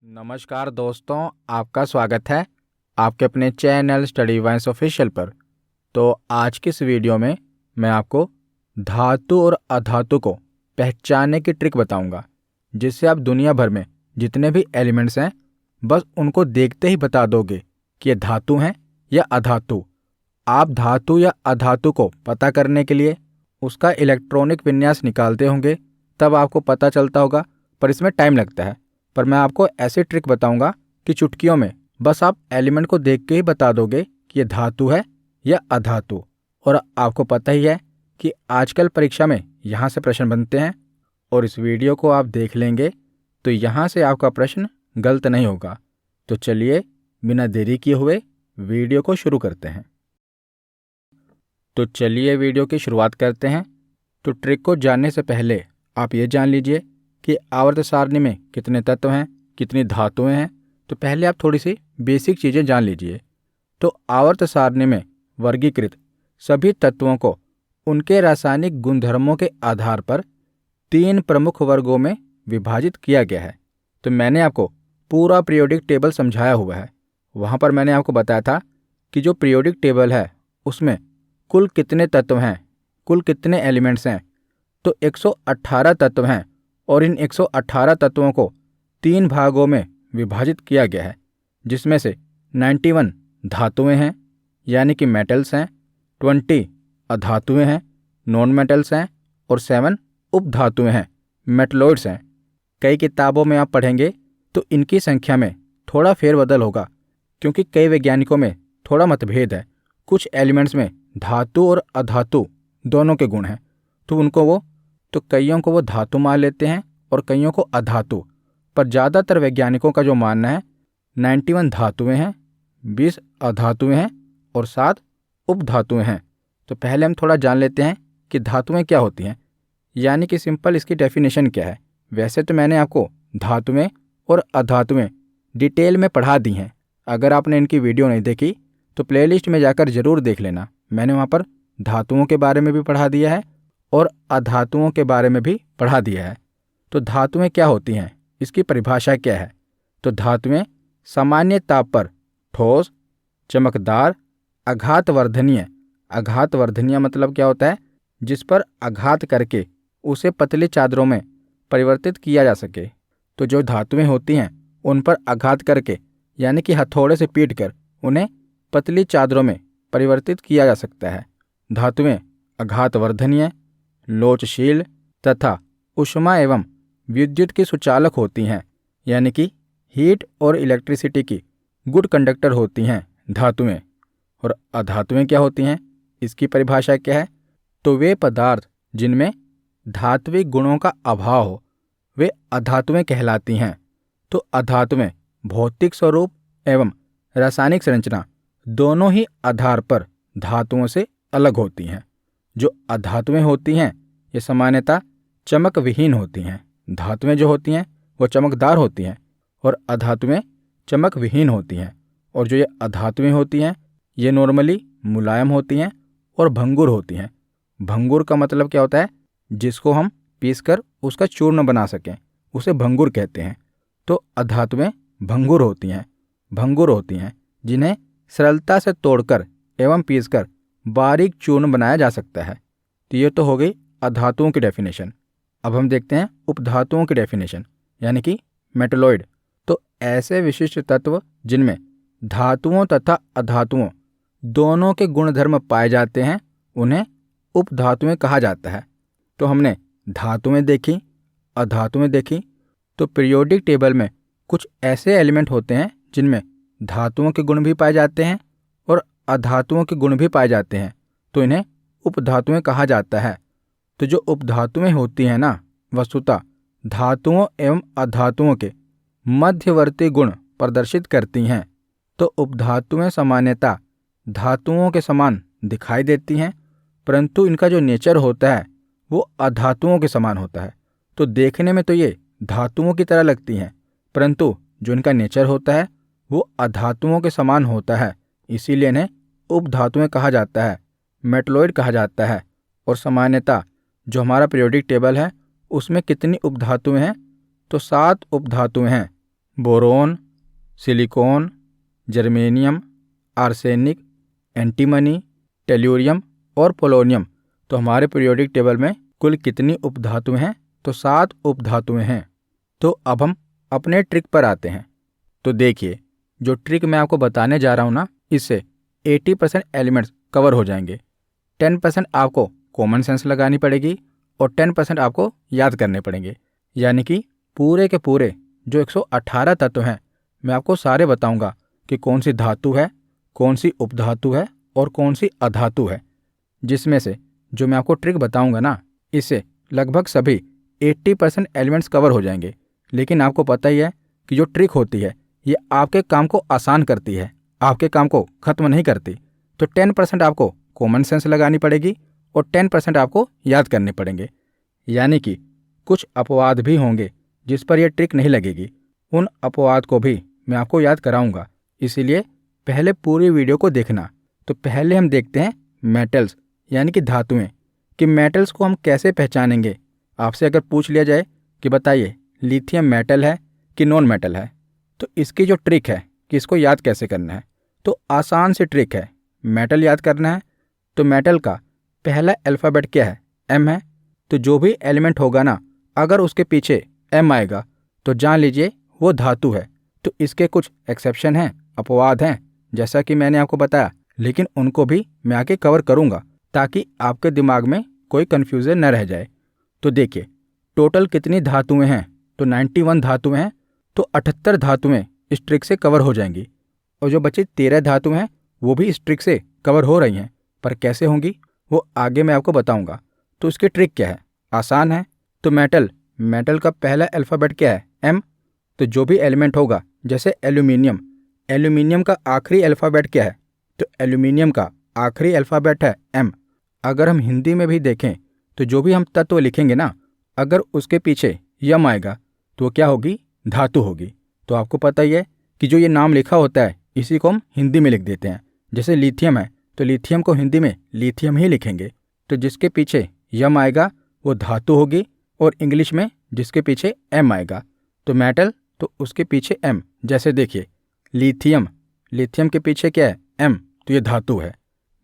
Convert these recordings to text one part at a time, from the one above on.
नमस्कार दोस्तों, आपका स्वागत है आपके अपने चैनल स्टडी वाइन्स ऑफिशियल पर। तो आज की इस वीडियो में मैं आपको धातु और अधातु को पहचानने की ट्रिक बताऊंगा, जिससे आप दुनिया भर में जितने भी एलिमेंट्स हैं बस उनको देखते ही बता दोगे कि ये धातु हैं या अधातु। आप धातु या अधातु को पता करने के लिए उसका इलेक्ट्रॉनिक विन्यास निकालते होंगे, तब आपको पता चलता होगा, पर इसमें टाइम लगता है। पर मैं आपको ऐसी ट्रिक बताऊंगा कि चुटकियों में बस आप एलिमेंट को देख के ही बता दोगे कि ये धातु है या अधातु। और आपको पता ही है कि आजकल परीक्षा में यहाँ से प्रश्न बनते हैं, और इस वीडियो को आप देख लेंगे तो यहाँ से आपका प्रश्न गलत नहीं होगा। तो चलिए बिना देरी किए हुए वीडियो को शुरू करते हैं। तो चलिए वीडियो की शुरुआत करते हैं। तो ट्रिक को जानने से पहले आप ये जान लीजिए कि आवर्त सारणी में कितने तत्व हैं, कितनी धातुएं हैं। तो पहले आप थोड़ी सी बेसिक चीज़ें जान लीजिए। तो आवर्त सारणी में वर्गीकृत सभी तत्वों को उनके रासायनिक गुणधर्मों के आधार पर 3 प्रमुख वर्गों में विभाजित किया गया है। तो मैंने आपको पूरा पीरियोडिक टेबल समझाया हुआ है। वहाँ पर मैंने आपको बताया था कि जो पीरियोडिक टेबल है उसमें कुल कितने तत्व हैं, कुल कितने एलिमेंट्स हैं। तो 118 तत्व हैं, और इन 118 तत्वों को 3 भागों में विभाजित किया गया है, जिसमें से 91 धातुएं हैं यानी कि मेटल्स हैं, 20 अधातुएं हैं नॉन मेटल्स हैं, और 7 उपधातुएं हैं मेटलॉइड्स हैं। कई किताबों में आप पढ़ेंगे तो इनकी संख्या में थोड़ा फेरबदल होगा, क्योंकि कई वैज्ञानिकों में थोड़ा मतभेद है। कुछ एलिमेंट्स में धातु और अधातु दोनों के गुण हैं, तो कईयों को वो धातु मान लेते हैं और कईयों को अधातु। पर ज़्यादातर वैज्ञानिकों का जो मानना है 91 धातुएं हैं, 20 अधातुएं हैं और 7 उपधातुएं हैं। तो पहले हम थोड़ा जान लेते हैं कि धातुएं क्या होती हैं, यानी कि सिंपल इसकी डेफिनेशन क्या है। वैसे तो मैंने आपको धातुएं और अधातुएं डिटेल में पढ़ा दी हैं। अगर आपने इनकी वीडियो नहीं देखी तो प्लेलिस्ट में जाकर ज़रूर देख लेना। मैंने वहाँ पर धातुओं के बारे में भी पढ़ा दिया है और अधातुओं के बारे में भी पढ़ा दिया है। तो धातुएं क्या होती हैं, इसकी परिभाषा क्या है। तो धातुएं सामान्य ताप पर ठोस, चमकदार, आघातवर्धनीय मतलब क्या होता है, जिस पर आघात करके उसे पतली चादरों में परिवर्तित किया जा सके। तो जो धातुएं होती हैं उन पर आघात करके यानी कि हथौड़े से पीटकर उन्हें पतली चादरों में परिवर्तित किया जा सकता है। धातुएं आघातवर्धनीय, लोचशील तथा ऊष्मा एवं विद्युत की सुचालक होती हैं, यानी कि हीट और इलेक्ट्रिसिटी की गुड कंडक्टर होती हैं धातुएं। और अधातुएं क्या होती हैं, इसकी परिभाषा क्या है। तो वे पदार्थ जिनमें धात्विक गुणों का अभाव हो वे अधातुएं कहलाती हैं। तो अधातुएं भौतिक स्वरूप एवं रासायनिक संरचना दोनों ही आधार पर धातुओं से अलग होती हैं। जो अधातुएं होती हैं ये सामान्यतः चमक विहीन होती हैं। धातुएं जो होती हैं वो चमकदार होती हैं और अधातुएं चमक विहीन होती हैं। और जो ये अधातुएं होती हैं ये नॉर्मली मुलायम होती हैं और भंगुर होती हैं। भंगुर का मतलब क्या होता है, जिसको हम पीसकर उसका चूर्ण बना सकें उसे भंगुर कहते हैं। तो अधातुएं भंगुर होती हैं जिन्हें सरलता से तोड़कर एवं पीसकर बारीक चूर्ण बनाया जा सकता है। तो ये तो हो गई अधातुओं की डेफिनेशन। अब हम देखते हैं उपधातुओं की डेफिनेशन, यानी कि मेटलॉइड। तो ऐसे विशिष्ट तत्व जिनमें धातुओं तथा अधातुओं दोनों के गुणधर्म पाए जाते हैं उन्हें उपधातुएं कहा जाता है। तो हमने धातुएं देखी, अधातुएं देखी। तो पीरियोडिक टेबल में कुछ ऐसे एलिमेंट होते हैं जिनमें धातुओं के गुण भी पाए जाते हैं और अधातुओं के गुण भी पाए जाते हैं, तो इन्हें उपधातुएं कहा जाता है। तो जो उपधातुएं होती हैं ना, वस्तुतः धातुओं एवं अधातुओं के मध्यवर्ती गुण प्रदर्शित करती हैं। तो उपधातुएं सामान्यतः धातुओं के समान दिखाई देती हैं, परंतु इनका जो नेचर होता है वो अधातुओं के समान होता है। तो देखने में तो ये धातुओं की तरह लगती हैं, परंतु जो इनका नेचर होता है वो अधातुओं के समान होता है। इसीलिए इन्हें उपधातुएं कहा जाता है, मेटलॉइड कहा जाता है। और सामान्यतः जो हमारा पीरियोडिक टेबल है उसमें कितनी उपधातुएं हैं, तो 7 उपधातुएं हैं, boron, silicon, germanium, arsenic, antimony, tellurium और पोलोनियम। तो हमारे पीरियोडिक टेबल में कुल कितनी उपधातुएं हैं? तो 7 उपधातुएं हैं। तो अब हम अपने ट्रिक पर आते हैं। तो देखिए, जो ट्रिक मैं आपको बताने जा रहा हूँ ना, इससे 80% एलिमेंट्स कवर हो जाएंगे। 10% आपको कॉमन सेंस लगानी पड़ेगी और 10% आपको याद करने पड़ेंगे। यानी कि पूरे के पूरे जो 118 तत्व हैं, मैं आपको सारे बताऊंगा कि कौन सी धातु है, कौन सी उपधातु है और कौन सी अधातु है। जिसमें से जो मैं आपको ट्रिक बताऊंगा ना, इससे लगभग सभी 80% एलिमेंट्स कवर हो जाएंगे। लेकिन आपको पता ही है कि जो ट्रिक होती है ये आपके काम को आसान करती है, आपके काम को खत्म नहीं करती। तो 10% आपको कॉमन सेंस लगानी पड़ेगी और 10% आपको याद करने पड़ेंगे। यानी कि कुछ अपवाद भी होंगे जिस पर यह ट्रिक नहीं लगेगी। उन अपवाद को भी मैं आपको याद कराऊंगा, इसीलिए पहले पूरी वीडियो को देखना। तो पहले हम देखते हैं मेटल्स यानी कि धातुएं, कि मेटल्स को हम कैसे पहचानेंगे। आपसे अगर पूछ लिया जाए कि बताइए लिथियम मेटल है कि नॉन मेटल है, तो इसकी जो ट्रिक है कि इसको याद कैसे करना है, तो आसान सी ट्रिक है। मेटल याद करना है तो मेटल का पहला अल्फ़ाबेट क्या है? एम है। तो जो भी एलिमेंट होगा ना, अगर उसके पीछे एम आएगा तो जान लीजिए वो धातु है। तो इसके कुछ एक्सेप्शन हैं, अपवाद हैं, जैसा कि मैंने आपको बताया, लेकिन उनको भी मैं आगे कवर करूंगा ताकि आपके दिमाग में कोई कन्फ्यूज़न न रह जाए। तो देखिए, टोटल कितनी धातुएं हैं? तो 91 धातुएं हैं। तो 78 धातुएं इस ट्रिक से कवर हो जाएंगी और जो बचे 13 धातुएं हैं वो भी इस ट्रिक से कवर हो रही हैं। पर कैसे होंगी वो आगे मैं आपको बताऊंगा। तो इसकी ट्रिक क्या है? आसान है। तो मेटल का पहला अल्फ़ाबेट क्या है? एम। तो जो भी एलिमेंट होगा, जैसे एल्यूमिनियम का आखिरी अल्फ़ाबेट क्या है? तो एल्यूमिनियम का आखिरी अल्फ़ाबेट है एम। अगर हम हिंदी में भी देखें तो जो भी हम तत्व लिखेंगे ना, अगर उसके पीछे यम आएगा तो वो क्या होगी? धातु होगी। तो आपको पता ही है कि जो ये नाम लिखा होता है इसी को हम हिंदी में लिख देते हैं। जैसे लिथियम है तो लिथियम को हिंदी में लिथियम ही लिखेंगे। तो जिसके पीछे यम आएगा वो धातु होगी, और इंग्लिश में जिसके पीछे एम आएगा तो मेटल, तो उसके पीछे एम। जैसे देखिए, लिथियम के पीछे क्या है? एम, तो ये धातु है।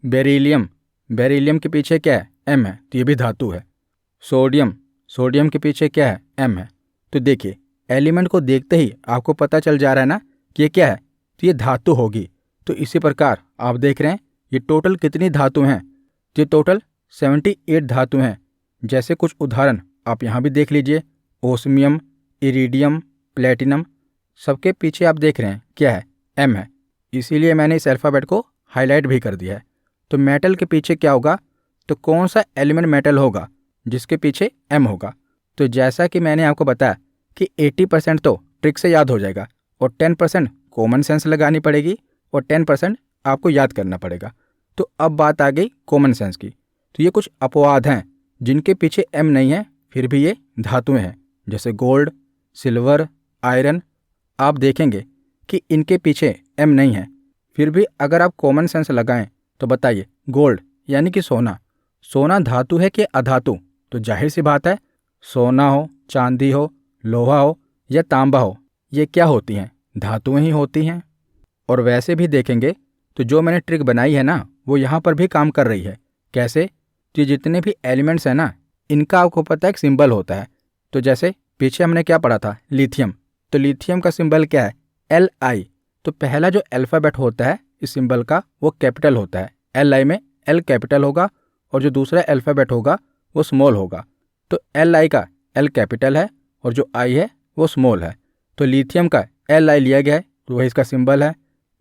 बेरिलियम के पीछे क्या है? एम है, तो ये भी धातु है। सोडियम के पीछे क्या है? एम है। तो देखिए, एलिमेंट को देखते ही आपको पता चल जा रहा है ना कि ये क्या है, तो ये धातु होगी। तो इसी प्रकार आप देख रहे हैं ये टोटल कितनी धातु हैं? ये टोटल 78 धातु हैं। जैसे कुछ उदाहरण आप यहाँ भी देख लीजिए, ओस्मियम, इरिडियम, प्लेटिनम, सबके पीछे आप देख रहे हैं क्या है? एम है। इसीलिए मैंने इस अल्फ़ाबेट को हाईलाइट भी कर दिया है। तो मेटल के पीछे क्या होगा? तो कौन सा एलिमेंट मेटल होगा जिसके पीछे एम होगा? तो जैसा कि मैंने आपको बताया कि 80% तो ट्रिक से याद हो जाएगा और 10% कॉमन सेंस लगानी पड़ेगी और 10% आपको याद करना पड़ेगा। तो अब बात आ गई कॉमन सेंस की। तो ये कुछ अपवाद हैं जिनके पीछे एम नहीं है फिर भी ये धातुएं हैं, जैसे गोल्ड, सिल्वर, आयरन। आप देखेंगे कि इनके पीछे एम नहीं है, फिर भी अगर आप कॉमन सेंस लगाएं तो बताइए, गोल्ड यानी कि सोना धातु है कि अधातु? तो जाहिर सी बात है, सोना हो, चांदी हो, लोहा हो या तांबा हो, ये क्या होती हैं? धातुएं ही होती हैं। और वैसे भी देखेंगे तो जो मैंने ट्रिक बनाई है ना, वो यहाँ पर भी काम कर रही है। कैसे? तो जितने भी एलिमेंट्स हैं ना, इनका आपको पता है एक सिंबल होता है। तो जैसे पीछे हमने क्या पढ़ा था? लिथियम। तो लिथियम का सिंबल क्या है? Li। तो पहला जो अल्फ़ाबेट होता है इस सिंबल का वो कैपिटल होता है। Li में L कैपिटल होगा और जो दूसरा अल्फ़ाबेट होगा वो स्मॉल होगा। तो Li का L कैपिटल है और जो I है वो स्मॉल है। तो लिथियम का Li लिया गया है तो वही इसका सिंबल है।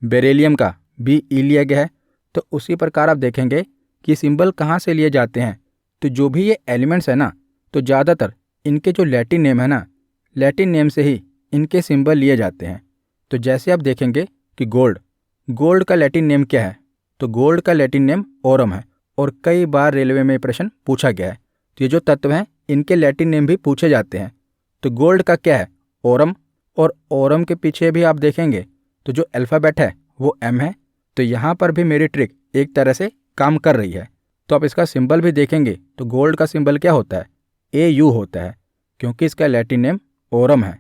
बेरिलियम का Be लिया गया है। तो उसी प्रकार आप देखेंगे कि सिंबल कहाँ से लिए जाते हैं। तो जो भी ये एलिमेंट्स है ना, तो ज़्यादातर इनके जो लैटिन नेम है ना, लैटिन नेम से ही इनके सिंबल लिए जाते हैं। तो जैसे आप देखेंगे कि गोल्ड का लैटिन नेम क्या है? तो गोल्ड का लैटिन नेम ओरम है और कई बार रेलवे में प्रश्न पूछा गया है। तो ये जो तत्व हैं इनके लैटिन नेम भी पूछे जाते हैं। तो गोल्ड का क्या है? ओरम। और ओरम के पीछे भी आप देखेंगे तो जो अल्फ़ाबेट है वो एम है। तो यहाँ पर भी मेरी ट्रिक एक तरह से काम कर रही है। तो आप इसका सिंबल भी देखेंगे तो गोल्ड का सिंबल क्या होता है? AU होता है, क्योंकि इसका लैटिन नेम ओरम है।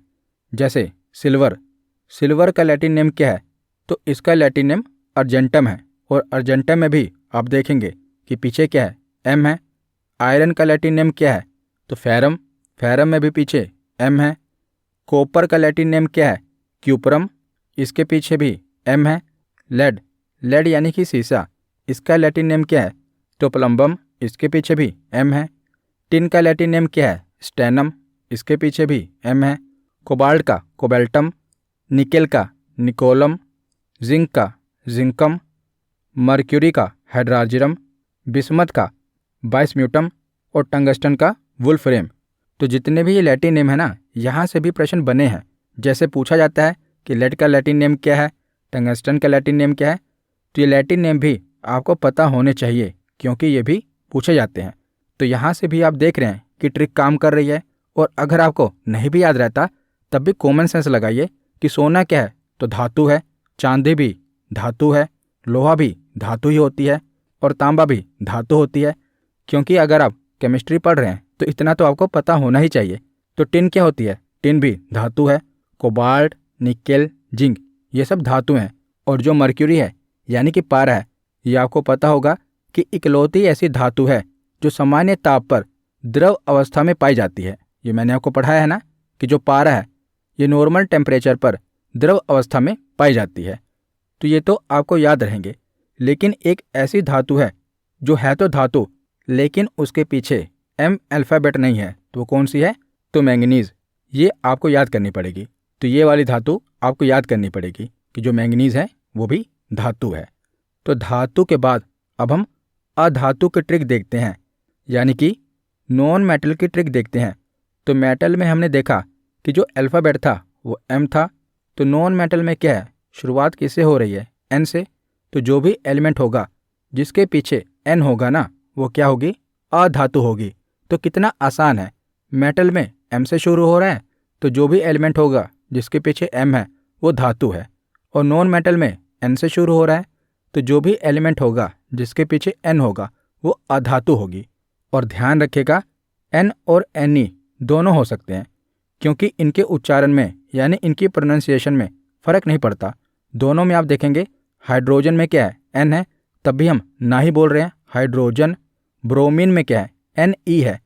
जैसे सिल्वर का लैटिन नेम क्या है? तो इसका लैटिन नेम अर्जेंटम है, और अर्जेंटम में भी आप देखेंगे कि पीछे क्या है, एम है। आयरन का लैटिन नेम क्या है? तो फेरम, फेरम में भी पीछे एम है। कॉपर का लैटिन नेम क्या है? क्यूपरम, इसके पीछे भी एम है। लेड, लेड यानी कि सीसा, इसका लैटिन नेम क्या है? तो प्लम्बम, इसके पीछे भी एम है। टिन का लैटिन नेम क्या है? स्टेनम, इसके पीछे भी एम है। कोबाल्ट का कोबाल्टम, निकेल का निकोलम, जिंक का जिंकम, मर्क्यूरी का हाइड्रार्जियम, बिस्मथ का बाइस्म्यूटम और टंगस्टन का वुल्फ्रेम। तो जितने भी ये लैटिन नेम है ना, यहाँ से भी प्रश्न बने हैं। जैसे पूछा जाता है कि लेड का लैटिन नेम क्या है, टंगस्टन का लैटिन नेम क्या है, तो ये लैटिन नेम भी आपको पता होने चाहिए, क्योंकि ये भी पूछे जाते हैं। तो यहाँ से भी आप देख रहे हैं कि ट्रिक काम कर रही है। और अगर आपको नहीं भी याद रहता तब भी कॉमन सेंस लगाइए कि सोना क्या है? तो धातु है, चांदी भी धातु है, लोहा भी धातु ही होती है, और तांबा भी धातु होती है। क्योंकि अगर आप केमिस्ट्री पढ़ रहे हैं तो इतना तो आपको पता होना ही चाहिए। तो टिन क्या होती है? टिन भी धातु है। कोबाल्ट, निकेल, जिंक, ये सब धातु हैं। और जो मर्क्यूरी है यानी कि पारा है, ये आपको पता होगा कि इकलौती ऐसी धातु है जो सामान्य ताप पर द्रव अवस्था में पाई जाती है। ये मैंने आपको पढ़ाया है ना कि जो पारा है ये नॉर्मल टेम्परेचर पर द्रव अवस्था में पाई जाती है। तो ये तो आपको याद रहेंगे। लेकिन एक ऐसी धातु है जो है तो धातु, लेकिन उसके पीछे एम अल्फ़ाबेट नहीं है। तो वो कौन सी है? तो मैंगनीज़। ये आपको याद करनी पड़ेगी। तो ये वाली धातु आपको याद करनी पड़ेगी कि जो मैंगनीज़ है वो भी धातु है। तो धातु के बाद अब हम अधातु की ट्रिक देखते हैं, यानी कि नॉन मेटल की ट्रिक देखते हैं। तो मेटल में हमने देखा कि जो अल्फ़ाबेट था वो एम था। तो नॉन मेटल में क्या है? शुरुआत किससे हो रही है? एन से। तो जो भी एलिमेंट होगा जिसके पीछे एन होगा ना, वो क्या होगी? अधातु होगी। तो कितना आसान है। मेटल में एम से शुरू हो रहा है, तो जो भी एलिमेंट होगा जिसके पीछे एम है वो धातु है। और नॉन मेटल में एन से शुरू हो रहा है, तो जो भी एलिमेंट होगा जिसके पीछे एन होगा वो अधातु होगी। और ध्यान रखिएगा, एन और एन दोनों हो सकते हैं, क्योंकि इनके उच्चारण में यानी इनकी प्रोनाउंसिएशन में फ़र्क नहीं पड़ता। दोनों में आप देखेंगे हाइड्रोजन में क्या है? एन है, तब भी हम ना ही बोल रहे हैं हाइड्रोजन। ब्रोमीन में क्या है? एन ई है,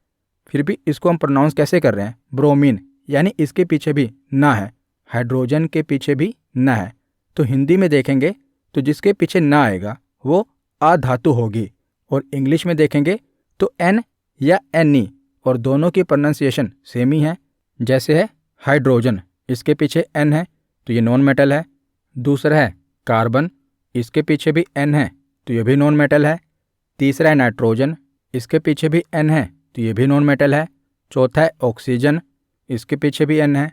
फिर भी इसको हम प्रोनाउंस कैसे कर रहे हैं? ब्रोमीन, यानी इसके पीछे भी ना है, हाइड्रोजन के पीछे भी ना है। तो हिंदी में देखेंगे तो जिसके पीछे ना आएगा वो अधातु होगी। और इंग्लिश में देखेंगे तो एन या एन ई, और दोनों की प्रोनाउंसिएशन सेम ही है। जैसे है हाइड्रोजन, इसके पीछे एन है तो ये नॉन मेटल है। दूसरा है कार्बन, इसके पीछे भी एन है तो ये भी नॉन मेटल है। तीसरा है नाइट्रोजन, इसके पीछे भी एन है तो ये भी नॉन मेटल है। चौथा है ऑक्सीजन, इसके पीछे भी एन है।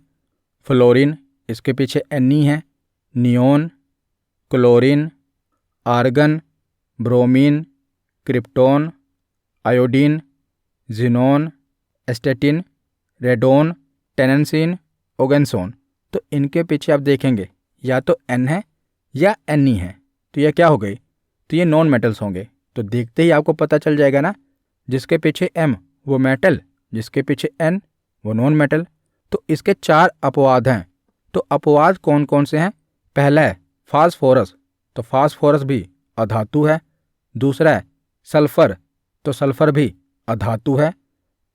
फ्लोरीन, इसके पीछे एन ई है। Neon, chlorine, argon, bromine, krypton, iodine, xenon, astatine, radon, tennessine, oganesson. तो इनके पीछे आप देखेंगे या तो एन है या एन ई है। तो ये क्या हो गई? तो ये नॉन मेटल्स होंगे। तो देखते ही आपको पता चल जाएगा ना, जिसके पीछे एम वो मेटल, जिसके पीछे एन वो नॉन मेटल। तो इसके 4 अपवाद हैं। तो अपवाद कौन कौन से हैं? पहला है फास्फोरस, तो फास्फोरस भी अधातु है। दूसरा है सल्फर, तो सल्फर भी अधातु है।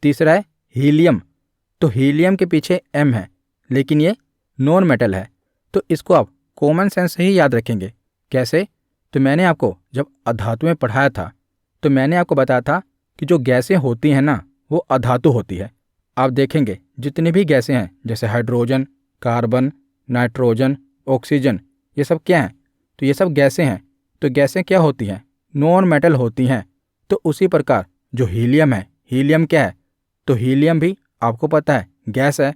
तीसरा है हीलियम, तो हीलियम के पीछे एम है लेकिन ये नॉन मेटल है। तो इसको आप कॉमन सेंस से ही याद रखेंगे। कैसे? तो मैंने आपको जब अधातु में पढ़ाया था तो मैंने आपको बताया था कि जो गैसें होती हैं ना वो अधातु होती है। आप देखेंगे जितनी भी गैसें हैं जैसे हाइड्रोजन, कार्बन, नाइट्रोजन, ऑक्सीजन, ये सब क्या हैं? तो ये सब गैसें हैं। तो गैसें क्या होती हैं? नॉन मेटल होती हैं। तो उसी प्रकार जो हीलियम है, हीलियम क्या है? तो हीलियम भी आपको पता है गैस है।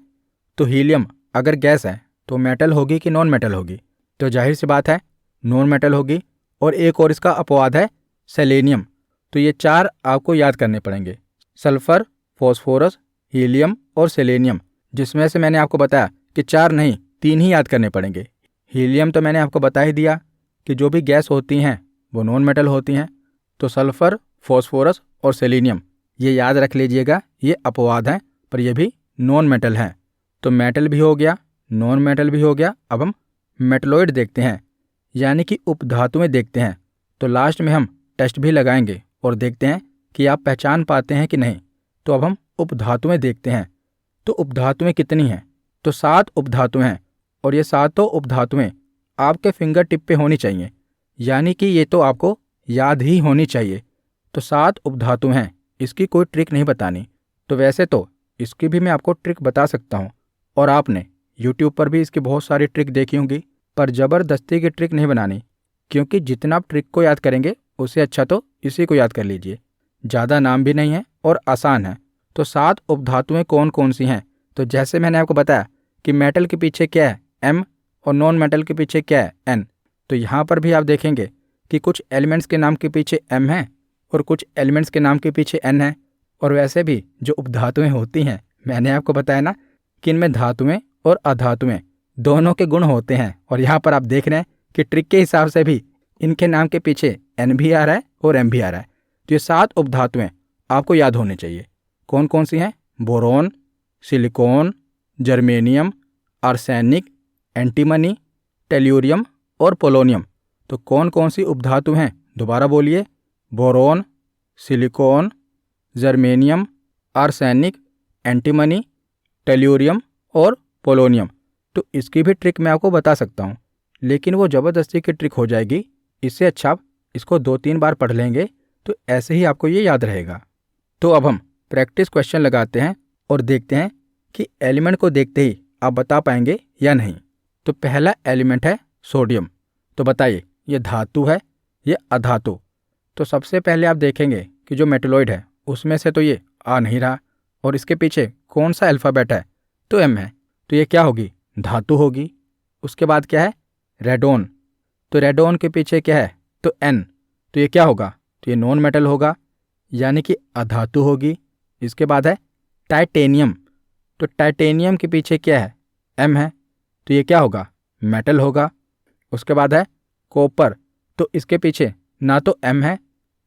तो हीलियम अगर गैस है तो मेटल होगी कि नॉन मेटल होगी? तो जाहिर सी बात है नॉन मेटल होगी। और एक और इसका अपवाद है सेलेनियम। तो ये 4 आपको याद करने पड़ेंगे, सल्फर, फॉस्फोरस, हीलियम और सेलेनियम, जिसमें से मैंने आपको बताया कि 4 नहीं 3 ही याद करने पड़ेंगे। हीलियम तो मैंने आपको बता ही दिया कि जो भी गैस होती हैं वो नॉन मेटल होती हैं। तो सल्फर, फॉस्फोरस और सेलेनियम ये याद रख लीजिएगा, ये अपवाद हैं पर ये भी नॉन मेटल हैं। तो मेटल भी हो गया, नॉन मेटल भी हो गया। अब हम मेटलॉइड देखते हैं यानी कि उपधातुएं देखते हैं, तो लास्ट में हम टेस्ट भी लगाएंगे और देखते हैं कि आप पहचान पाते हैं कि नहीं। तो अब हम उपधातुएं देखते हैं। तो उपधातुएं कितनी हैं? तो 7 उपधातुएं हैं और ये सातों उपधातुएं आपके फिंगर टिप पे होनी चाहिए, यानी कि ये तो आपको याद ही होनी चाहिए। तो 7 उपधातु हैं, इसकी कोई ट्रिक नहीं बतानी। तो वैसे तो इसकी भी मैं आपको ट्रिक बता सकता हूँ और आपने YouTube पर भी इसकी बहुत सारी ट्रिक देखी होंगी, पर ज़बरदस्ती की ट्रिक नहीं बनानी, क्योंकि जितना आप ट्रिक को याद करेंगे उससे अच्छा तो इसी को याद कर लीजिए। ज़्यादा नाम भी नहीं है और आसान है। तो 7 उपधातुएं कौन कौन सी हैं? तो जैसे मैंने आपको बताया कि मेटल के पीछे क्या है, M, और नॉन मेटल के पीछे क्या है, N। तो यहाँ पर भी आप देखेंगे कि कुछ एलिमेंट्स के नाम के पीछे M है और कुछ एलिमेंट्स के नाम के पीछे N है। और वैसे भी जो उपधातुएं होती हैं, मैंने आपको बताया ना कि इनमें धातुएं और अधातुएं दोनों के गुण होते हैं। और यहाँ पर आप देख रहे हैं कि ट्रिक के हिसाब से भी इनके नाम के पीछे N भी आ रहा है और M भी आ रहा है। तो ये 7 उपधातुएं आपको याद होने चाहिए। कौन कौन सी हैं? Boron, silicon, germanium, arsenic, antimony, tellurium और पोलोनियम। तो कौन कौन सी उपधातु हैं? दोबारा बोलिए। Boron, silicon, germanium, arsenic, antimony, tellurium और पोलोनियम। तो इसकी भी ट्रिक मैं आपको बता सकता हूँ, लेकिन वो ज़बरदस्ती की ट्रिक हो जाएगी। इससे अच्छा आप इसको 2-3 बार पढ़ लेंगे तो ऐसे ही आपको ये याद रहेगा। तो अब हम प्रैक्टिस क्वेश्चन लगाते हैं और देखते हैं कि एलिमेंट को देखते ही आप बता पाएंगे या नहीं। तो पहला एलिमेंट है सोडियम। तो बताइए ये धातु है या अधातु? तो सबसे पहले आप देखेंगे कि जो मेटलॉइड है उसमें से तो ये आ नहीं रहा, और इसके पीछे कौन सा अल्फ़ाबेट है? तो M है। तो ये क्या होगी? धातु होगी। उसके बाद क्या है? रेडोन। तो रेडोन के पीछे क्या है? तो N। तो ये क्या होगा? तो ये नॉन मेटल होगा, यानी कि अधातु होगी। इसके बाद है टाइटेनियम। तो टाइटेनियम के पीछे क्या है? M है। तो ये क्या होगा? मेटल होगा। उसके बाद है कॉपर। तो इसके पीछे ना तो M है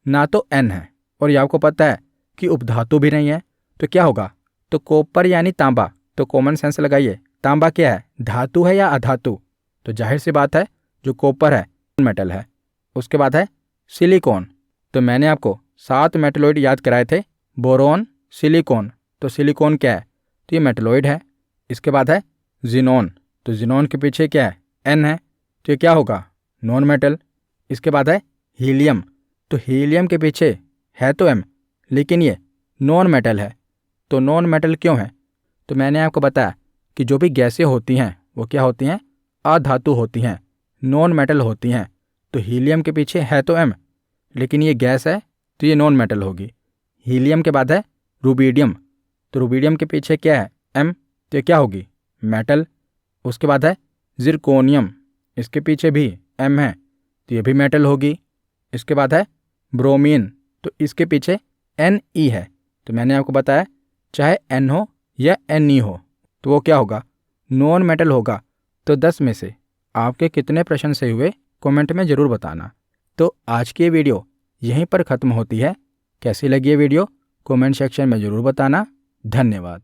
ना तो N है, और ये आपको पता है कि उपधातु भी नहीं है। तो क्या होगा? तो कॉपर यानी तांबा। तो कॉमन सेंस लगाइए, तांबा क्या है? धातु है या अधातु? तो जाहिर सी बात है जो कॉपर है मेटल है। उसके बाद है सिलिकॉन। तो मैंने आपको 7 मेटलॉइड याद कराए थे, बोरोन, सिलिकॉन। तो सिलिकॉन क्या है? तो ये मेटलॉइड है। इसके बाद है जिनोन। तो जिनोन के पीछे क्या है? N है। तो ये क्या होगा? Non metal. इसके बाद है हीलियम। तो हीलियम के पीछे है तो M, लेकिन ये नॉन मेटल है। तो नॉन मेटल क्यों है? तो मैंने आपको बताया कि जो भी गैसें होती हैं वो क्या होती हैं? अधातु होती हैं, नॉन मेटल होती हैं। तो हीलियम के पीछे है तो M, लेकिन ये गैस है तो ये नॉन मेटल होगी। हीलियम के बाद है रुबिडियम। तो रुबिडियम के पीछे क्या है? M। तो ये क्या होगी? मेटल। उसके बाद है जिरकोनियम। इसके पीछे भी M है, तो ये भी मेटल होगी। इसके बाद है ब्रोमीन। तो इसके पीछे Ne है। तो मैंने आपको बताया चाहे N हो या Ne हो तो वो क्या होगा? नॉन मेटल होगा। तो 10 में से आपके कितने प्रश्न सही हुए कमेंट में ज़रूर बताना। तो आज की ये वीडियो यहीं पर ख़त्म होती है। कैसी लगी ये वीडियो कमेंट सेक्शन में ज़रूर बताना। धन्यवाद।